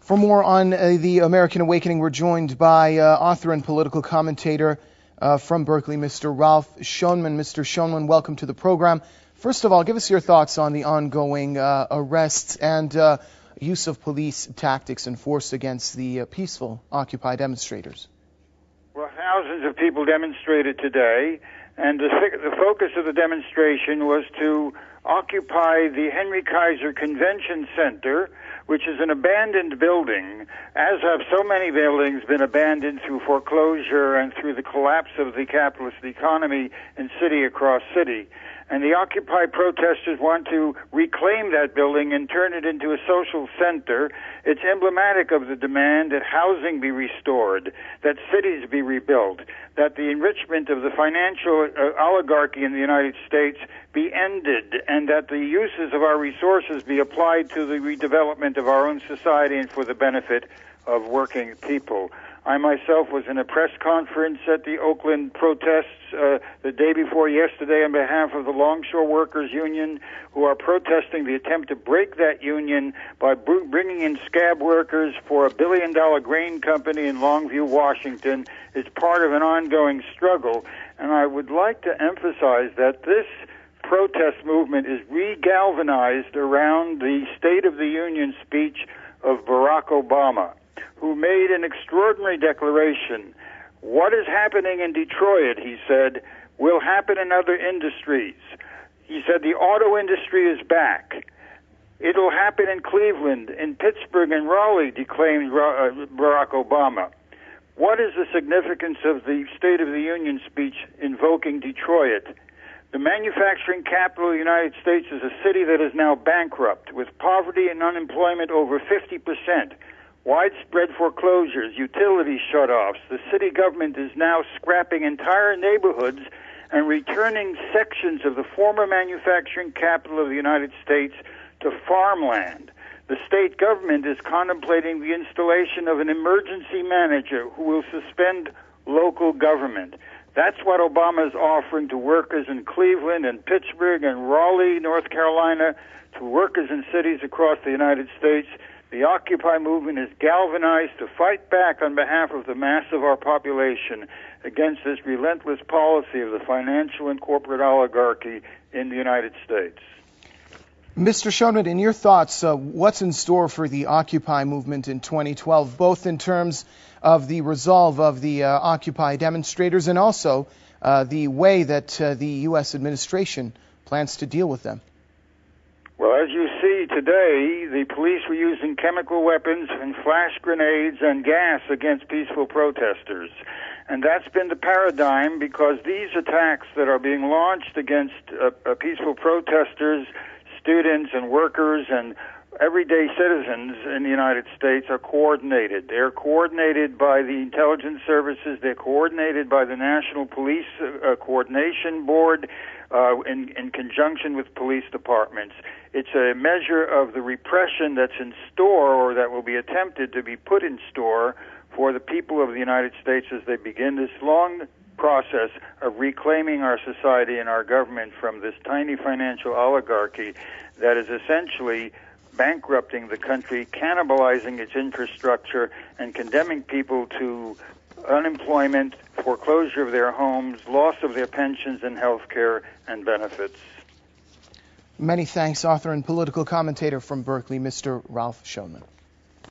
For more on the American Awakening, we're joined by author and political commentator from Berkeley, Mr. Ralph Schoenman. Mr. Schoenman, welcome to the program. First of all, give us your thoughts on the ongoing arrests and use of police tactics and force against the peaceful Occupy demonstrators. Well, thousands of people demonstrated today, and the focus of the demonstration was to occupy the Henry Kaiser Convention Center, which is an abandoned building, as have so many buildings been abandoned through foreclosure and through the collapse of the capitalist economy in city across city. And the Occupy protesters want to reclaim that building and turn it into a social center. It's emblematic of the demand that housing be restored, that cities be rebuilt, that the enrichment of the financial oligarchy in the United States be ended, and that the uses of our resources be applied to the redevelopment of our own society and for the benefit of working people. I myself was in a press conference at the Oakland protests the day before yesterday on behalf of the Longshore Workers Union, who are protesting the attempt to break that union by bringing in scab workers for $1 billion grain company in Longview, Washington. It's part of an ongoing struggle, and I would like to emphasize that this protest movement is re-galvanized around the State of the Union speech of Barack Obama, who made an extraordinary declaration. What is happening in Detroit, he said, will happen in other industries. He said the auto industry is back. It'll happen in Cleveland, in Pittsburgh, and Raleigh, declaimed Barack Obama. What is the significance of the State of the Union speech invoking Detroit? The manufacturing capital of the United States is a city that is now bankrupt, with poverty and unemployment over 50%. Widespread foreclosures, utility shutoffs. The city government is now scrapping entire neighborhoods and returning sections of the former manufacturing capital of the United States to farmland. The state government is contemplating the installation of an emergency manager who will suspend local government. That's what Obama is offering to workers in Cleveland and Pittsburgh and Raleigh, North Carolina, to workers in cities across the United States. The Occupy movement is galvanized to fight back on behalf of the mass of our population against this relentless policy of the financial and corporate oligarchy in the United States. Mr. Schoenman, in your thoughts, what's in store for the Occupy movement in 2012, both in terms of the resolve of the Occupy demonstrators and also the way that the U.S. administration plans to deal with them? Well, as you see today, the police were using chemical weapons and flash grenades and gas against peaceful protesters. And that's been the paradigm, because these attacks that are being launched against peaceful protesters, students and workers and everyday citizens in the United States are coordinated. They're coordinated by the intelligence services. They're coordinated by the National Police Coordination Board in conjunction with police departments. It's a measure of the repression that's in store, or that will be attempted to be put in store, for the people of the United States as they begin this long process of reclaiming our society and our government from this tiny financial oligarchy that is essentially bankrupting the country, cannibalizing its infrastructure, and condemning people to unemployment, foreclosure of their homes, loss of their pensions and health care and benefits. Many thanks, author and political commentator from Berkeley, Mr. Ralph Schoenman.